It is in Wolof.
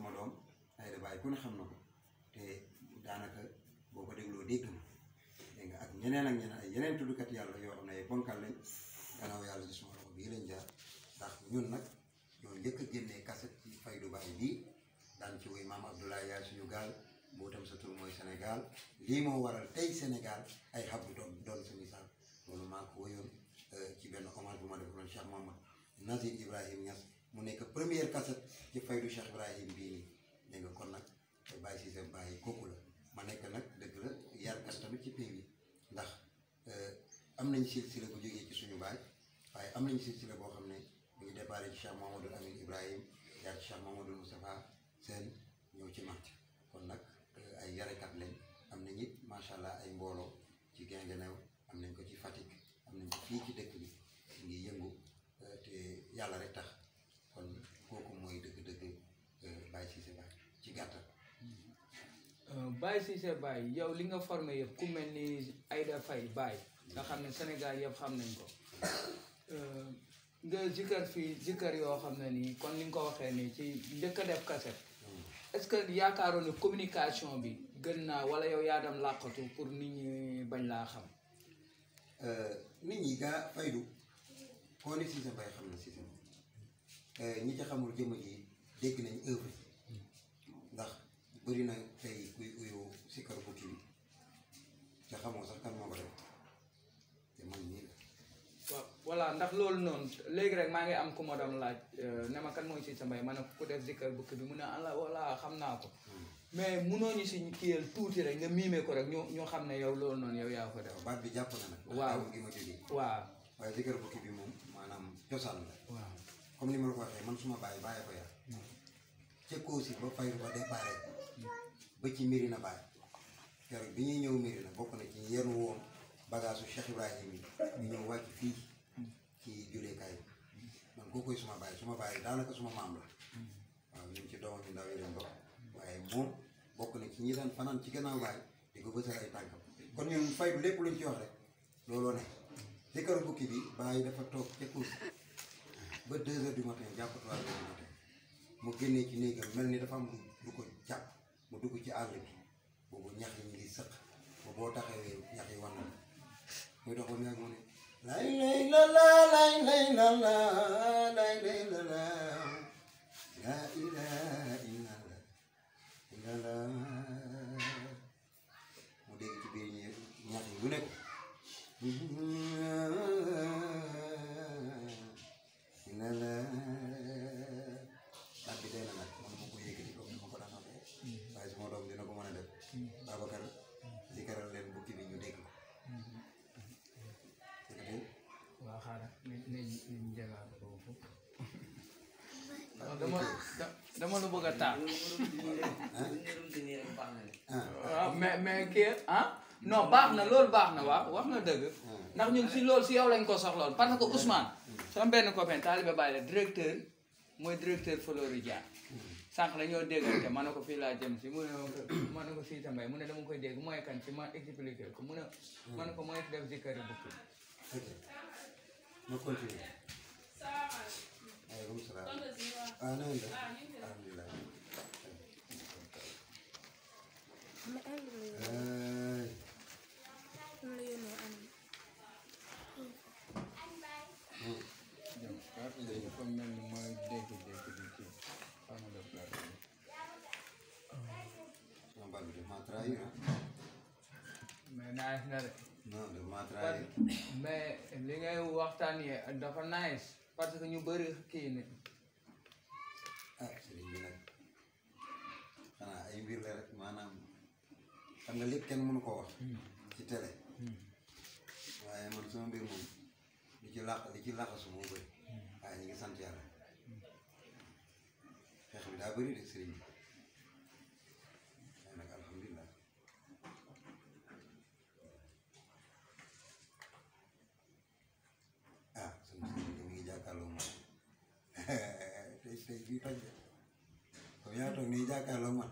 sama doom ay da Baye ku ne xam na ko te daanaka boo ko dégloo dégg na dégg nga ak ñeneen ay yeneen tuddukat yàlla yoo xam ne ay bonkal lañ gannaaw yàlla ci suma loxo bii lañ jaar ndax ñun nag ñoo njëkk a génnee kaset ci Faydu Baye bii daan ci woy maam Abdoulaye yaay suñu gaal boo tam sa tur mooy Sénégal lii moo waral tey Sénégal ay xabdu doon suñu saal loolu maa ko woyoon ci benn hommage bu ma defoon Cheikh Mamadou Nazir Ibrahim Niass mu nekk première cassette ci Faydu Cheikh Ibrahim bii nii dégg nga kon nag Baye Cisse Baye kooku la ma nekk nag dëgg la yarkat tamit ci pays bi ndax am nañ silsila bu jógee ci suñu baay waaye am nañ silsila boo xam ne mu ngi déparé ci Cheikh Mamadou Amin Ibrahim jaar ci Cheikh Mamadou Moustapha Sène ñëw ci mat kon nag ay yarekat lañ am nañ it macha allah ay mbooloo ci Guinguinéo am nañ ko ci Fatick am nañ ko fii ci dëkk bi ngi yëngu te yàlla rek tax kon kooku mooy dëgg-dëgg Baye Cisse Baye ci gàttal. Baye Cisse Baye yow li nga formé yëpp ku mel ni Aïda Faye Baye nga xam ne Sénégal yëpp xam nañ ko nga jikkar fii jikkar yoo xam ne nii kon ni nga ko waxee nii ci njëkk a def cassette est-ce que yaakaaroon ne communication bi gën naa wala yow yaa dem làqatu pour nit ñi bañ laa xam. nit ñi gaa Faydu koo ne Cisse Baye xam na Cisse ñi ci xamul jëmm ji dégg nañ œuvre ndax bëri na tey kuy uyu sikkar bukki bi te xamoo sax kan moo ko def te man nii la. waaw voilà ndax loolu noonu léegi rek maa ngi am ku ma doon laaj ne ma kan mooy Cisse Baye ma ne ku def sikkar bukki bi mu ne allah wala xam naa ko mais munoo ñu si kiyal tuuti rek nga miime ko rek ñu xam ne yow loolu noonu yow yaa ko def. baat bi jàpp na nag. waaw gi ma jógee. waaw waaye sikkar bukki bi moom maanaam cosaan la. waaw comme ni ma la ko waxee man suma Baye Baye ko yar ca Koosi ba Faydu ba déparé ba ci Médina Baye keroog bi ñuy ñëw Médina bokk na ci yenn woon bagage Cheikh Ibrahim yi ñu ñëw wàcc fii ci julleekaay man kookoy suma Baye daanaka suma maam la waaw ñun ci doomam ñu ndaw yi leen bokk waaye moom bokk na ci ñi daan fanaan ci gannaaw Baye di ko bësal ay tànkam kon ñun Faydu lépp luñ ci wax rek looloo ne jëkkëru bukki bi Baye dafa toog ca Koosi ba 2 heures du matin jàpp 3 heures du matin mu génnee ci néegam mel ni dafa am lu ko jàpp mu dugg ci àll bi boobu ñax yi ñu ngi sëq ba boo taxawee ñax yi wan na muy dox ba mu yàgg mu ne lay lay la la lay lay la la lay lay la la la ilaha illallah mu dégg ci biir ñax yi lu nekk at bi dee na nag man ma ko yëkkati comme ni ma ko daan waxee waaye suma doom dina ko mën a def Babacar zikaral leen bukki bi ñu dégg ko waaw xaaral nañ jagaat foofu dama lu bëgg a taal waaw mais kii non baax na loolu baax na waaw wax na dëgg ndax ñun si loolu si yow lañ ko soxloon parce que Ousmane sama benn copain taalibe Baye la directeur mooy directeur Floridia sànq la ñoo déggante ma ne ko fii laa jëm si mu ne ma ne ko Cisse Baye mu ne dama koy dégg mooy kan ci ma expliqué ko mu ne ma ne ko mooy def zikkari bukki ma continue aleykum salaam ah na ngeen def alhamdulilah mais nice na de non de ma trahir mais li ngay waxtaanee dafa nice parce que ñu bëri kii ni ah sëriñ bi nag xanaa ay mbir la rek maanaam xam nga lépp kenn mënu ko wax ci télé waaye man sama mbir moom li ci laqasu moo bëri waaye ñu ngi sant yàlla xeex bi daa bëri de sëriñ bi waaye nag alhamdulilah ah sama sëriñ bi mi ngi jàkkaarloo moom tey bii toj de comme yaa toog nii jàkkaarloo man